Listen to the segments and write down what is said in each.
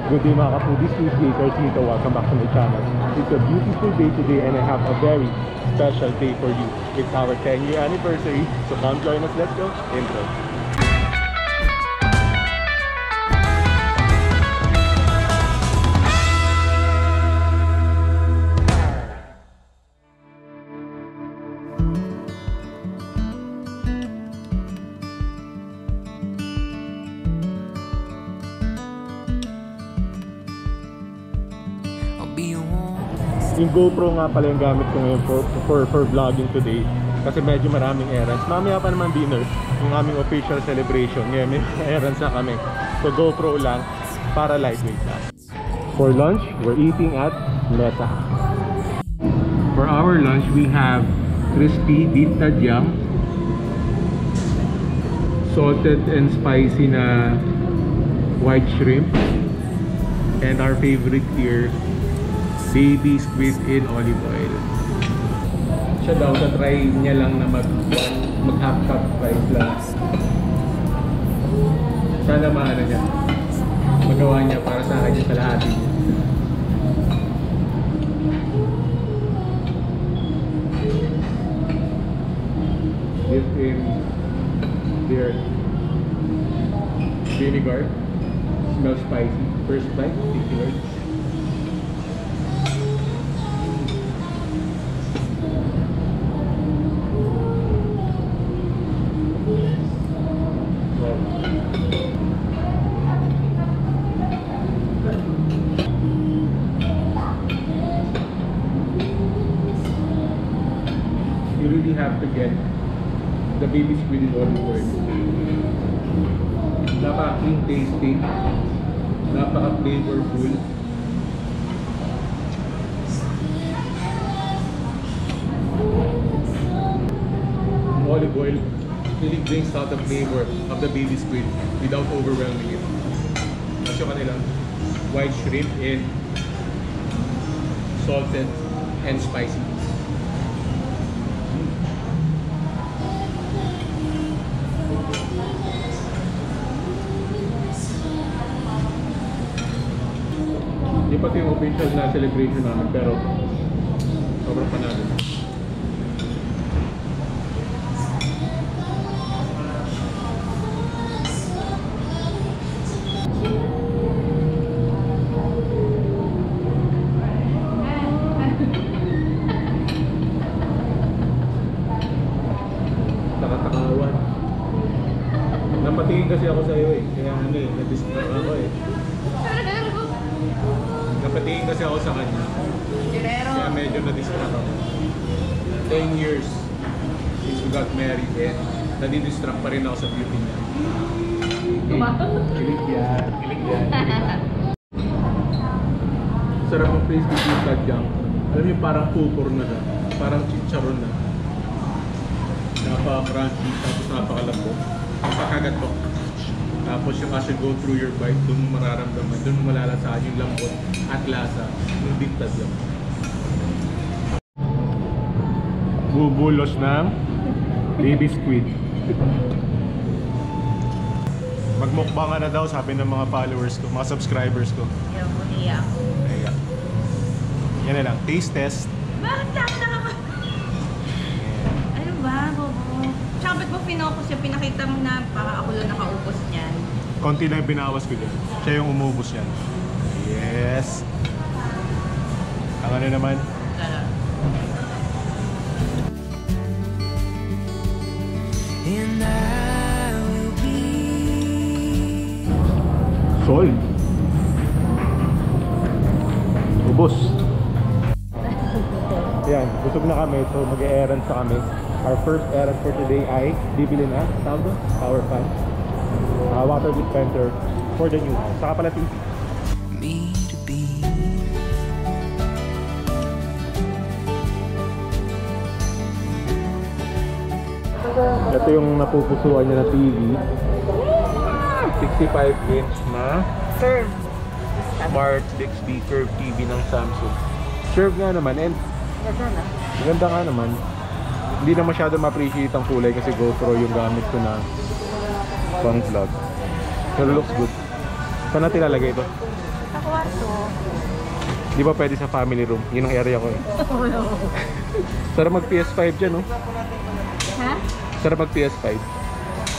Good day mga ka-foodies, Tuesday, Thursday, welcome back to my channel. It's a beautiful day today and I have a very special day for you. It's our 10-year anniversary, so come join us. Let's go. Intro. Yung GoPro nga pala yung gamit ko ngayon for vlogging today kasi medyo maraming errands. Mamaya pa naman dinner, yung aming official celebration. Ngayon may errands na kami, so GoPro lang para lightweight lang. For lunch, we're eating at Mesa. For our lunch, we have crispy beef tadyang, salted and spicy na white shrimp, and our favorite here, baby squid in olive oil. Siya daw, try niya lang na mag half cup price lang. Sana maano niya, magawa niya para sa akin yung kalahati niya. Dip in their vinegar. Smells spicy. First bite, sticky words. You really have to get the baby squid in olive oil. Napaka-clean tasting, napaka-flavorful. Olive oil really brings out the flavor of the baby squid without overwhelming it. At yung kanilang white shrimp in salted and spicy. Hindi pati yung official na celebration namin, pero sobrang panalo. Nakatakawan. Napatingin kasi ako sa iyo eh, kaya ano eh, na-distract ako eh. Napatingin kasi ako sa kanya, kaya medyo na-distract ako. 10 years since we got married and nadi-distract pa rin ako sa beauty niya. Kilig yan, kilig yan. Sarap ang crispy beef tadyang. Alam niyo, parang pupor na na, parang chicharon na. Napaka-crunchy, tapos napakalambot. Napakagat ko. Tapos yung as you go through your bite, doon mo mararamdaman, doon mo malalasaan yung lambot at lasa ng beef tadyang. Bubulos ng baby squid. Magmukbang na daw, sabi ng mga followers ko, mga subscribers ko. Ayaw mo niya ako. Ayan. Yan na lang, taste test. Bakit nakaka... Ano ba, bobo? Tsaka ba't mo pinocus yung pinakita mo na para ako lang nakaupos niyan? Konti lang yung binawas ko dyan. Siya yung umubos yan. Yes. Ang ano naman? Tara. And I will be Sol. Ubos. Yan, busog na kami, so mag-e-errands na kami. Our first errand for today ay bibili na, tawag doon? Power fan. Water dispenser for the new house. Saka pala TV. me to be. Ito yung napupusuan niya na TV. 65-inch na Serve. Smart Bixby Curve TV ng Samsung. Curve nga naman, and Ganda na. maganda nga naman. Hindi na masyado ma-appreciate ang kulay kasi GoPro yung gamit ko na pang vlog. Pero looks good. Saan natin ilalagay ito? Ako kwarto. Di ba pwede sa family room? Yun ang area ko eh. Sarap mag PS5 dyan, no? Ha? Sarap mag PS5.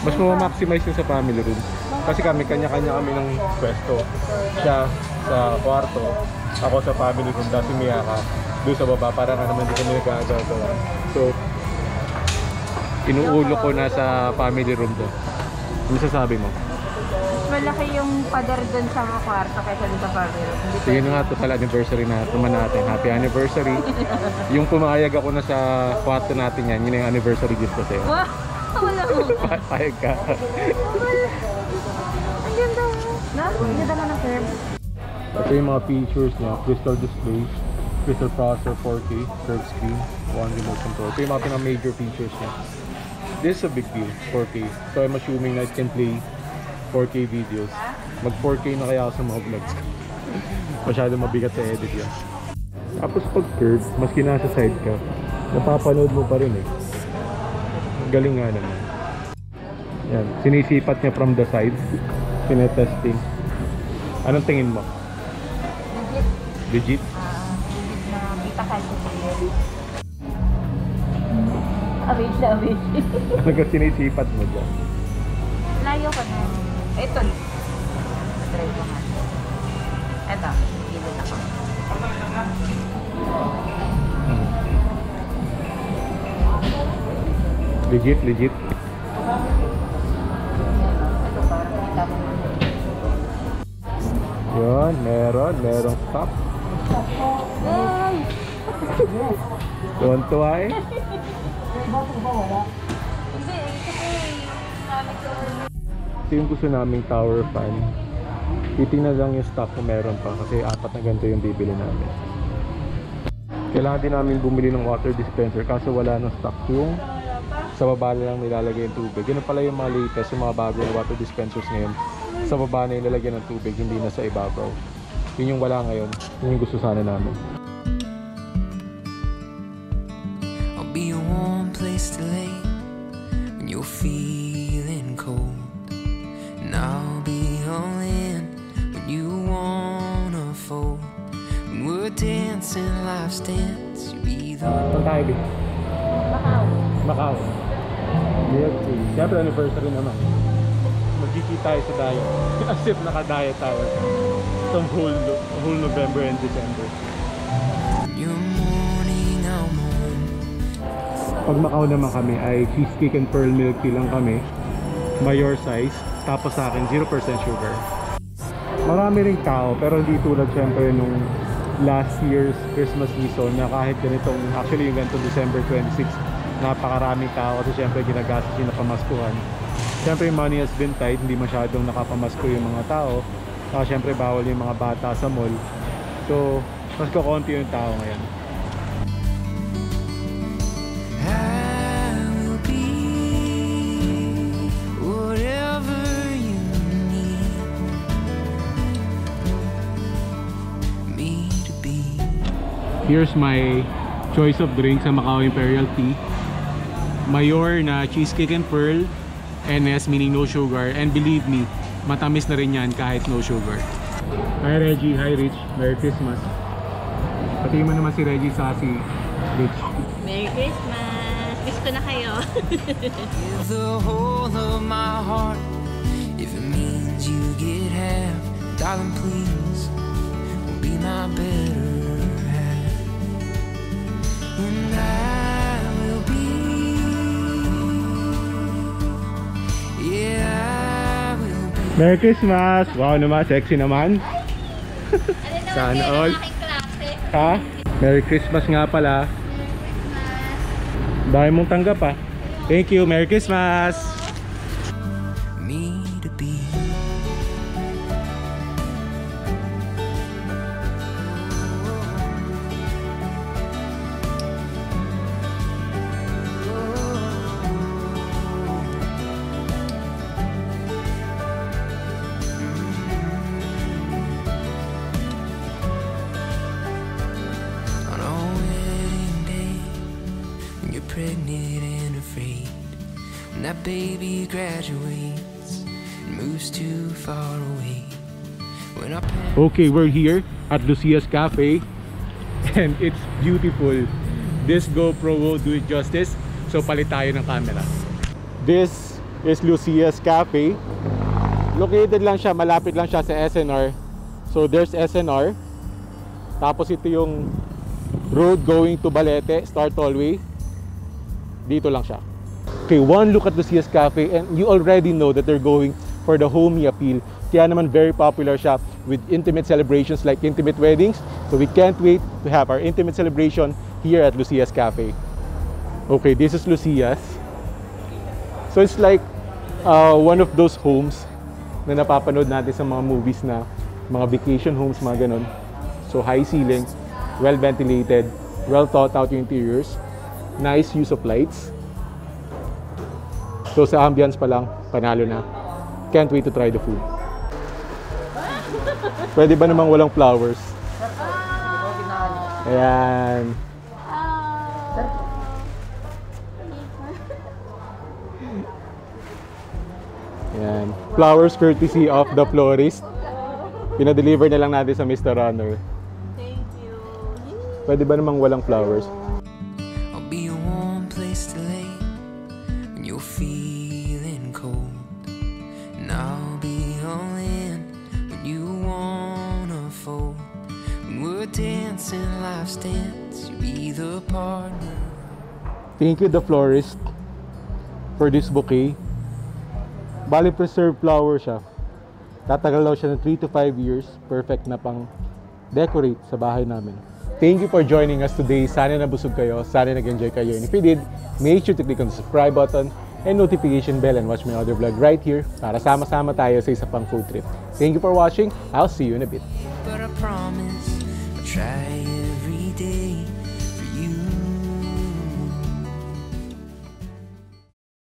Mas maximize yung sa family room. Kasi kami, kanya-kanya kami ng pwesto. Siya sa kwarto, ako sa family room, dahil si Miyaka doon sa baba, para nga naman di kami nag-aagawa. So, inuulo ko na sa family room to. Ano sasabi mo? Malaki yung pader dun sa kwarto kaysa dun sa family room. So yun nga, total anniversary na naman natin. Happy anniversary. Yung pumayag ako na sa kwarto natin yan, yun yung anniversary gift ko sa'yo. Wow! Wala mo. Payag ka. Ang ganda mo. Na? Ang ganda nga ng curve. Ito yung mga features niya. Crystal display, crystal processor, 4K, curved screen, 1 remote control. Ito yung mga pinaka-major features niya. This is a big deal, 4K. So I'm assuming na it can play 4K videos. Mag 4K na kaya ako sa mga vlogs. Masyado mabigat sa edit yan. Tapos pag curve, maski nasa side ka, napapanood mo pa rin eh. Galing nga naman. Yan, sinisipat niya from the side. Pinetesting. Anong tingin mo? Legit. Legit? Legit na bitakal ko sa'yo. Awage na awage. Ano ka sinisipat mo dyan? Layo ka na. Ito. Drive ko nga. Ito. Gilid ako. Legit, legit. Ito parang kita mo. Yun, merong stop. Ay! Tuwan-tuwa eh. Hindi, kasi namin ko. Ito yung gusto naming tower fan. Titingnan lang yung stock kung meron pa kasi 4 na ganito yung bibili namin. Kailangan din namin bumili ng water dispenser kaso wala ng stock. Yung sa baba na lang nilalagay yung tubig. Yun pala yung mga latest, yung mga bagong water dispensers ngayon. Sa baba na nilalagay ng tubig, hindi na sa ibabaw. Yun yung wala ngayon. Yun yung gusto sana namin. I'll be a warm place to lay when you're feeling cold. And I'll be all in when you wanna fold. When we're dancing life's dance, you'll be the Saan tayo, Big? Macau. Macau. Yes, siyempre anniversary naman. Magkikita tayo sa diet. As if naka-diet tayo. Itong whole November and December. your morning I'm home. Pag Macau naman kami ay cheesecake and pearl milk tea lang kami. Mayor size. Tapos sa akin 0% sugar. Marami ring tao pero hindi tulad syempre nung last year's Christmas season na kahit ganitong, actually yung ganitong December 26, napakaraming tao kasi syempre ginagastos yung napamaskuhan. Syempre money has been tight, hindi masyadong nakapamasko yung mga tao. Saka syempre bawal yung mga bata sa mall. So mas kukunti yung tao ngayon. I will be whatever you need me to be. Here's my choice of drink sa Macau Imperial Tea. Mayor na cheesecake and pearl, NS meaning no sugar, and believe me, matamis na rin yan kahit no sugar. Hi Reggie, hi Rich, Merry Christmas. Pati mo naman si Reggie sa si Rich. Merry Christmas! Wish ko na kayo. Give the whole of my heart if it means you get half. Darling, please be my better half. And I will be, yeah, I will be. Merry Christmas! Wow naman, sexy naman. Sana all. Ha? Merry Christmas nga pala. Dahil mong tanggap ah. Thank you, Merry Christmas! Me to be. On our wedding day, when you're pregnant and afraid, when that baby graduates and moves too far away, when our parents Okay, we're here at Lucia's Cafe and it's beautiful. This GoPro will do it justice. So palit tayo ng camera. This is Lucia's Cafe. Located lang siya, malapit lang siya sa SNR. So there's SNR. Tapos ito yung road going to Balete, Star Tollway. Dito lang siya. Okay, one look at Lucia's Cafe and you already know that they're going for the homey appeal. Kaya naman very popular siya with intimate celebrations like intimate weddings. So we can't wait to have our intimate celebration here at Lucia's Cafe. Okay, this is Lucia's. So it's like one of those homes na napapanood natin sa mga movies na mga vacation homes, mga ganun. So high ceiling, well ventilated, well thought out yung interiors, nice use of lights. So sa ambience pa lang, panalo na. Can't wait to try the food. Pwede ba namang walang flowers? Ayan. Ayan. Flowers courtesy of the florist. Pinadeliver na lang natin sa Mr. Runner. Thank you. Pwede ba namang walang flowers? I'll be a warm place to lay when you're feeling cold. And I'll be all in when you wanna fold. When we're dancing life's dance, you'll be the partner. Thank you the florist for this bouquet. Bali preserved flower siya. Tatagal daw siya ng 3 to 5 years. Perfect na pang decorate sa bahay namin. Thank you for joining us today. Sana nabusog kayo. Sana nag-enjoy kayo. And if you did, make sure to click on the subscribe button and notification bell and watch my other vlog right here para sama-sama tayo sa isa pang food trip. Thank you for watching. I'll see you in a bit. But I promise I'll try every day.